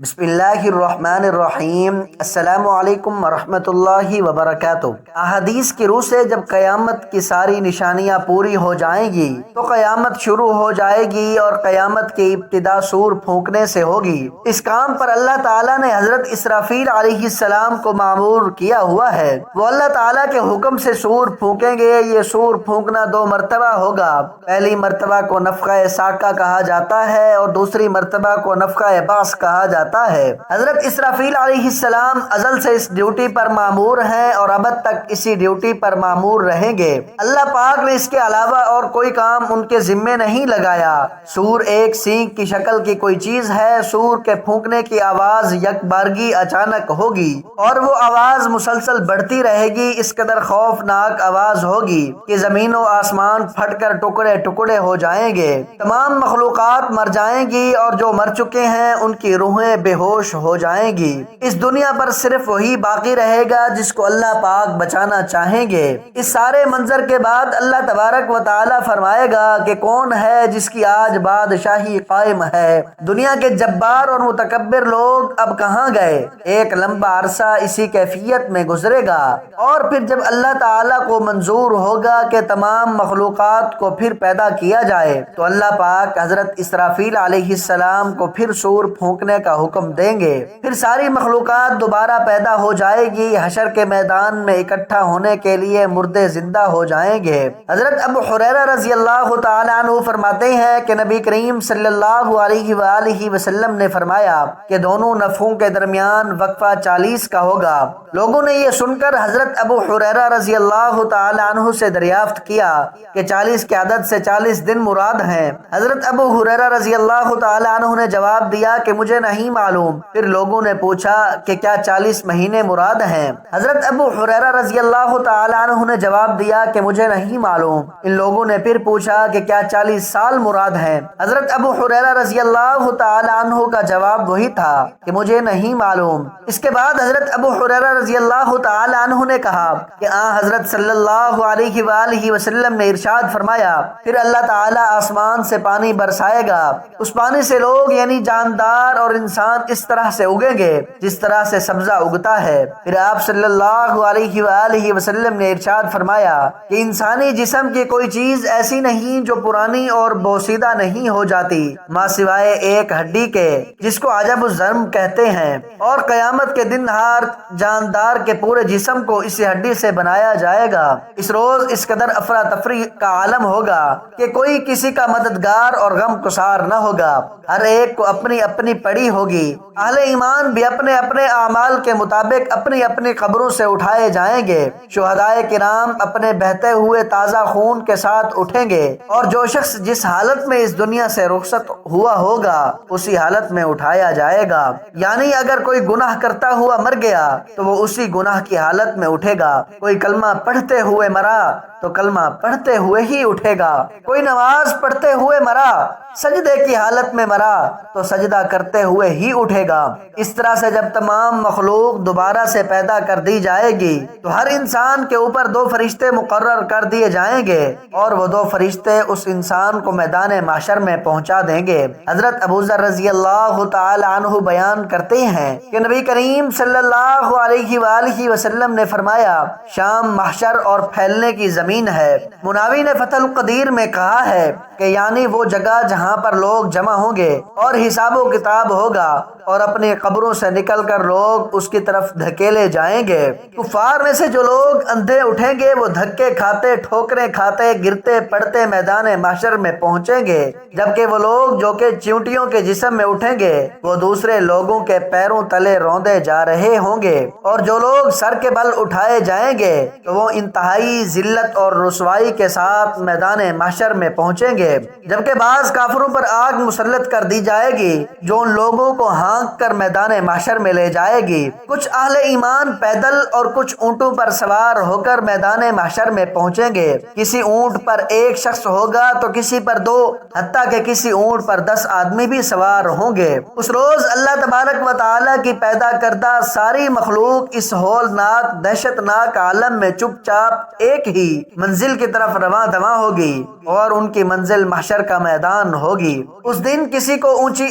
بسم اللہ الرحمن الرحیم۔ السلام علیکم ورحمۃ اللہ وبرکاتہ۔ احادیث کی روح سے جب قیامت کی ساری نشانیاں پوری ہو جائیں گی تو قیامت شروع ہو جائے گی اور قیامت کی ابتدا سور پھونکنے سے ہوگی۔ اس کام پر اللہ تعالیٰ نے حضرت اسرافیل علیہ السلام کو مامور کیا ہوا ہے۔ وہ اللہ تعالیٰ کے حکم سے سور پھونکیں گے۔ یہ سور پھونکنا 2 مرتبہ ہوگا۔ پہلی مرتبہ کو نفخہ صاعقہ کہا جاتا ہے اور دوسری مرتبہ کو نفخہ بعث کہا جاتا ہے۔ حضرت اسرافیل علیہ السلام ازل سے اس ڈیوٹی پر مامور ہیں اور ابد تک اسی ڈیوٹی پر مامور رہیں گے۔ اللہ پاک نے اس کے علاوہ اور کوئی کام ان کے ذمے نہیں لگایا۔ سور ایک سینگ کی شکل کی کوئی چیز ہے۔ سور کے پھونکنے کی آواز یک بارگی اچانک ہوگی اور وہ آواز مسلسل بڑھتی رہے گی۔ اس قدر خوفناک آواز ہوگی کہ زمین و آسمان پھٹ کر ٹکڑے ٹکڑے ہو جائیں گے۔ تمام مخلوقات مر جائیں گی اور جو مر چکے ہیں ان کی روحیں بے ہوش ہو جائیں گی۔ اس دنیا پر صرف وہی باقی رہے گا جس کو اللہ پاک بچانا چاہیں گے۔ اس سارے منظر کے بعد اللہ تبارک و تعالی فرمائے گا کہ کون ہے جس کی آج بادشاہی قائم ہے۔ دنیا کے جبار اور متکبر لوگ اب کہاں گئے؟ ایک لمبا عرصہ اسی کیفیت میں گزرے گا اور پھر جب اللہ تعالی کو منظور ہوگا کہ تمام مخلوقات کو پھر پیدا کیا جائے تو اللہ پاک حضرت اسرافیل علیہ السلام کو پھر سور پھونکنے کا حکم دیں گے۔ پھر ساری مخلوقات دوبارہ پیدا ہو جائے گی۔ حشر کے میدان میں اکٹھا ہونے کے لیے مردے زندہ ہو جائیں گے۔ حضرت ابو ہریرہ رضی اللہ تعالی عنہ فرماتے ہیں کہ نبی کریم صلی اللہ علیہ وآلہ وسلم نے فرمایا کہ دونوں نفخوں کے درمیان وقفہ 40 کا ہوگا۔ لوگوں نے یہ سن کر حضرت ابو ہریرہ رضی اللہ تعالی عنہ سے دریافت کیا کہ 40 کے عدد سے 40 دن مراد ہیں۔ حضرت ابو ہریرہ رضی اللہ تعالی عنہ نے جواب دیا کہ مجھے نہیں معلوم۔ پھر لوگوں نے پوچھا کہ کیا 40 مہینے مراد ہیں؟ حضرت ابو ہریرہ رضی اللہ تعالی عنہ نے جواب دیا کہ مجھے نہیں معلوم۔ ان لوگوں نے پھر پوچھا کہ کیا 40 سال مراد ہیں؟ حضرت ابو ہریرہ رضی اللہ تعالی عنہ کا جواب وہی تھا کہ مجھے نہیں معلوم۔ اس کے بعد حضرت ابو ہریرہ رضی اللہ تعالی عنہ نے کہا کہ حضرت صلی اللہ علیہ وآلہ وسلم نے ارشاد فرمایا پھر اللہ تعالی آسمان سے پانی برسائے گا۔ اس پانی سے لوگ یعنی جاندار اور انسان اس طرح سے اگیں گے جس طرح سے سبزہ اگتا ہے۔ پھر آپ صلی اللہ علیہ وآلہ وسلم نے ارشاد فرمایا کہ انسانی جسم کی کوئی چیز ایسی نہیں جو پرانی اور بوسیدہ نہیں ہو جاتی ماں سوائے ایک ہڈی کے جس کو عجب الظرم کہتے ہیں، اور قیامت کے دن ہر جاندار کے پورے جسم کو اسی ہڈی سے بنایا جائے گا۔ اس روز اس قدر افراتفری کا عالم ہوگا کہ کوئی کسی کا مددگار اور غم گسار نہ ہوگا۔ ہر ایک کو اپنی اپنی پڑی ہوگی۔ اہل ایمان بھی اپنے اپنے اعمال کے مطابق اپنی اپنی قبروں سے اٹھائے جائیں گے۔ شہدائے کرام اپنے بہتے ہوئے تازہ خون کے ساتھ اٹھیں گے اور جو شخص جس حالت میں اس دنیا سے رخصت ہوا ہوگا اسی حالت میں اٹھایا جائے گا۔ یعنی اگر کوئی گناہ کرتا ہوا مر گیا تو وہ اسی گناہ کی حالت میں اٹھے گا۔ کوئی کلمہ پڑھتے ہوئے مرا تو کلمہ پڑھتے ہوئے ہی اٹھے گا۔ کوئی نماز پڑھتے ہوئے مرا، سجدے کی حالت میں مرا تو سجدہ کرتے ہوئے ہی اٹھے گا۔ اس طرح سے جب تمام مخلوق دوبارہ سے پیدا کر دی جائے گی تو ہر انسان کے اوپر 2 فرشتے مقرر کر دیے جائیں گے اور وہ 2 فرشتے اس انسان کو میدان محشر میں پہنچا دیں گے۔ حضرت ابوذر رضی اللہ تعالی عنہ بیان کرتے ہیں کہ نبی کریم صلی اللہ علیہ وآلہ وسلم نے فرمایا شام محشر اور پھیلنے کی زمین ہے۔ مناوی نے فتح القدیر میں کہا ہے کہ یعنی وہ جگہ جہاں پر لوگ جمع ہوں گے اور حساب و کتاب ہوگا اور اپنی قبروں سے نکل کر لوگ اس کی طرف دھکیلے جائیں گے۔ کفار میں سے جو لوگ اندھے اٹھیں گے وہ دھکے کھاتے، ٹھوکریں کھاتے، گرتے پڑتے میدان محشر میں پہنچیں گے، جبکہ وہ لوگ جو کہ چیونٹیوں کے جسم میں اٹھیں گے وہ دوسرے لوگوں کے پیروں تلے روندے جا رہے ہوں گے، اور جو لوگ سر کے بل اٹھائے جائیں گے تو وہ انتہائی ذلت اور رسوائی کے ساتھ میدان محشر میں پہنچیں گے، جبکہ بعض کافروں پر آگ مسلط کر دی جائے گی جو ان لوگوں کو ہانک کر میدان محشر میں لے جائے گی۔ کچھ اہل ایمان پیدل اور کچھ اونٹوں پر سوار ہو کر میدان محشر میں پہنچیں گے۔ کسی اونٹ پر 1 شخص ہوگا تو کسی پر 2، حتیٰ کہ کسی اونٹ پر 10 آدمی بھی سوار ہوں گے۔ اس روز اللہ تبارک و تعالی کی پیدا کردہ ساری مخلوق اس ہولناک دہشت ناک عالم میں چپ چاپ ایک ہی منزل کی طرف رواں دواں ہوگی اور ان کی منزل محشر کا میدان ہوگی۔ اس دن کسی کو اونچی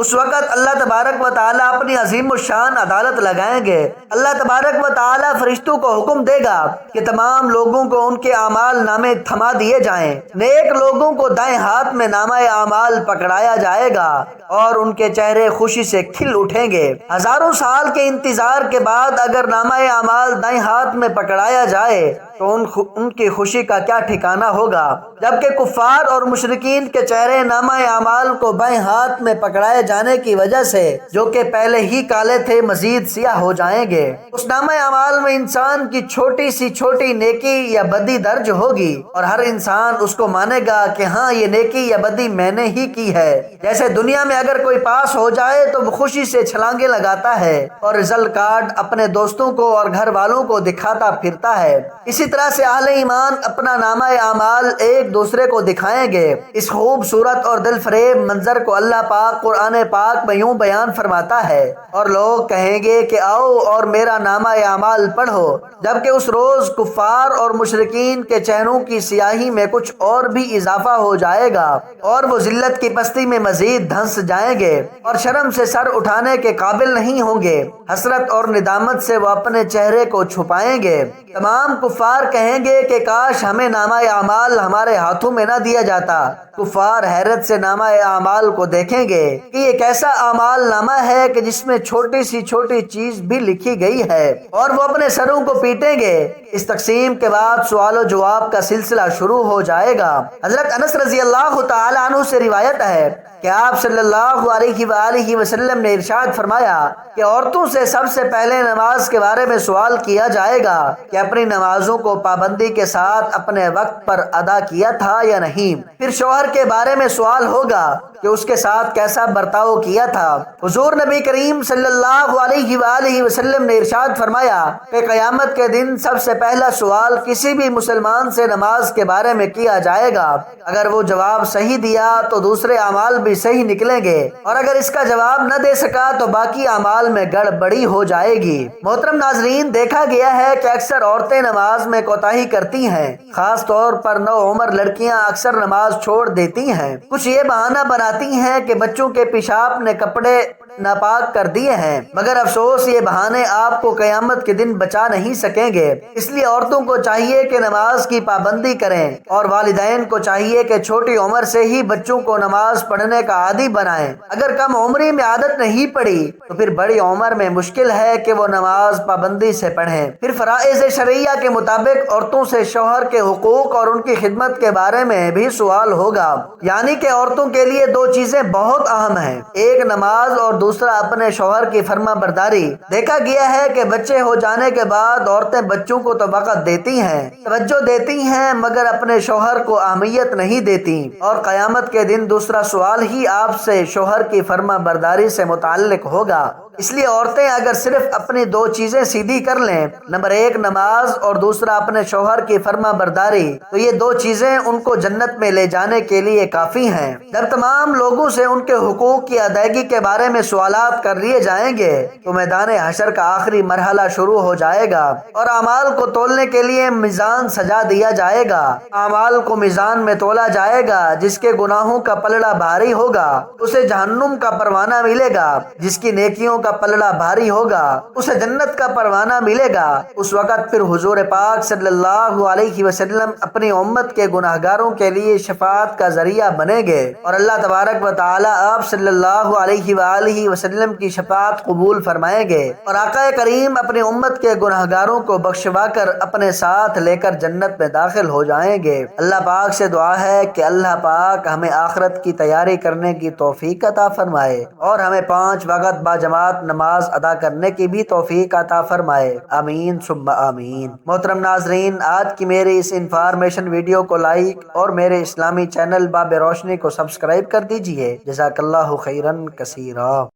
اس وقت اللہ تبارک و تعالیٰ اپنی عظیم الشان عدالت لگائیں گے۔ اللہ تبارک و تعالیٰ فرشتوں کو حکم دے گا کہ تمام لوگوں کو ان کے اعمال نامے تھما دیے جائیں۔ نیک لوگوں کو دائیں ہاتھ میں نامہ اعمال پکڑایا جائے گا اور ان کے چہرے خوشی سے کھل اٹھیں گے۔ ہزاروں سال کے انتظار کے بعد اگر نامہ اعمال دائیں ہاتھ میں پکڑایا جائے تو ان کی خوشی کا کیا ٹھکانہ ہوگا، جبکہ کفار اور مشرکین کے چہرے نامہ اعمال کو بائیں ہاتھ میں پکڑائے جانے کی وجہ سے جو کہ پہلے ہی کالے تھے مزید سیاہ ہو جائیں گے۔ اس نامہ اعمال میں انسان کی چھوٹی سی چھوٹی نیکی یا بدی درج ہوگی اور ہر انسان اس کو مانے گا کہ ہاں یہ نیکی یا بدی میں نے ہی کی ہے۔ جیسے دنیا میں اگر کوئی پاس ہو جائے تو وہ خوشی سے چھلانگے لگاتا ہے اور رزلٹ کارڈ اپنے دوستوں کو اور گھر والوں کو دکھاتا پھرتا ہے، اسی طرح سے اہل ایمان اپنا نامہ اعمال ایک دوسرے کو دکھائیں گے۔ اس خوبصورت اور دل فریب منظر کو اللہ پاک قرآن پاک میں یوں بیان فرماتا ہے، اور لوگ کہیں گے کہ آؤ اور میرا نامہ اعمال پڑھو، جبکہ اس روز کفار اور مشرکین کے چہروں کی سیاہی میں کچھ اور بھی اضافہ ہو جائے گا اور وہ ذلت کی پستی میں مزید دھنس جائیں گے اور شرم سے سر اٹھانے کے قابل نہیں ہوں گے۔ حسرت اور ندامت سے وہ اپنے چہرے کو چھپائیں گے۔ تمام کفار کہیں گے کہ کاش ہمیں نامہ اعمال ہمارے ہاتھوں میں نہ دیا جاتا۔ کفار حیرت سے نامہ اعمال کو دیکھیں گے کہ یہ کیسا اعمال نامہ ہے کہ جس میں چھوٹی سی چھوٹی چیز بھی لکھی گئی ہے، اور وہ اپنے سروں کو پیٹیں گے۔ اس تقسیم کے بعد سوال و جواب کا سلسلہ شروع ہو جائے گا۔ حضرت انس رضی اللہ تعالی عنہ سے روایت ہے کہ آپ صلی اللہ علیہ وآلہ وسلم نے ارشاد فرمایا کہ عورتوں سے سب سے پہلے نماز کے بارے میں سوال کیا جائے گا کہ اپنی نمازوں کو پابندی کے ساتھ اپنے وقت پر ادا کیا تھا یا نہیں۔ پھر شوہر کے بارے میں سوال ہوگا کہ اس کے ساتھ کیسا برتاؤ کیا تھا۔ حضور نبی کریم صلی اللہ علیہ وآلہ وسلم نے ارشاد فرمایا کہ قیامت کے دن سب سے پہلا سوال کسی بھی مسلمان سے نماز کے بارے میں کیا جائے گا۔ اگر وہ جواب صحیح دیا تو دوسرے اعمال بھی صحیح نکلیں گے، اور اگر اس کا جواب نہ دے سکا تو باقی اعمال میں گڑبڑی ہو جائے گی۔ محترم ناظرین، دیکھا گیا ہے کہ اکثر عورتیں نماز میں کوتاہی کرتی ہیں، خاص طور پر نوعمر لڑکیاں اکثر نماز چھوڑ دیتی ہیں۔ کچھ یہ بہانہ بناتی ہیں کہ بچوں کے پیشاب نے کپڑے ناپاک کر دیے ہیں، مگر افسوس یہ بہانے آپ کو قیامت کے دن بچا نہیں سکیں گے۔ اس لیے عورتوں کو چاہیے کہ نماز کی پابندی کریں، اور والدین کو چاہیے کہ چھوٹی عمر سے ہی بچوں کو نماز پڑھنے کا عادی بنائیں۔ اگر کم عمری میں عادت نہیں پڑی تو پھر بڑی عمر میں مشکل ہے کہ وہ نماز پابندی سے پڑھیں۔ پھر فرائض شرعیہ کے مطابق عورتوں سے شوہر کے حقوق اور ان کی خدمت کے بارے میں بھی سوال ہوگا، یعنی کہ عورتوں کے لیے دو چیزیں بہت اہم ہیں، ایک نماز اور دوسرا اپنے شوہر کی فرما برداری۔ دیکھا گیا ہے کہ بچے ہو جانے کے بعد عورتیں بچوں کو تو وقت دیتی ہیں، توجہ دیتی ہیں، مگر اپنے شوہر کو اہمیت نہیں دیتی، اور قیامت کے دن دوسرا سوال ہی آپ سے شوہر کی فرما برداری سے متعلق ہوگا۔ اس لیے عورتیں اگر صرف اپنی دو چیزیں سیدھی کر لیں، نمبر ایک نماز اور دوسرا اپنے شوہر کی فرما برداری، تو یہ دو چیزیں ان کو جنت میں لے جانے کے لیے کافی ہیں۔ جب تمام لوگوں سے ان کے حقوق کی ادائیگی کے بارے میں سوالات کر لیے جائیں گے تو میدان حشر کا آخری مرحلہ شروع ہو جائے گا، اور اعمال کو تولنے کے لیے میزان سجا دیا جائے گا۔ اعمال کو میزان میں تولا جائے گا، جس کے گناہوں کا پلڑا بھاری ہوگا اسے جہنم کا پروانہ ملے گا، جس کی نیکیوں کا پلڑا بھاری ہوگا اسے جنت کا پروانہ ملے گا۔ اس وقت پھر حضور پاک صلی اللہ علیہ وسلم اپنی امت کے گناہگاروں کے لیے شفاعت کا ذریعہ بنیں گے، اور اللہ تبارک و تعالی آپ صلی اللہ علیہ وآلہ وسلم کی شفاعت قبول فرمائیں گے، اور آقا کریم اپنی امت کے گناہگاروں کو بخشوا کر اپنے ساتھ لے کر جنت میں داخل ہو جائیں گے۔ اللہ پاک سے دعا ہے کہ اللہ پاک ہمیں آخرت کی تیاری کرنے کی توفیق عطا فرمائے، اور ہمیں 5 وقت با جماعت نماز ادا کرنے کی بھی توفیق عطا فرمائے، آمین ثم آمین۔ محترم ناظرین، آج کی میری اس انفارمیشن ویڈیو کو لائک اور میرے اسلامی چینل باب روشنی کو سبسکرائب کر دیجئے۔ جزاک اللہ خیرن کثیرا۔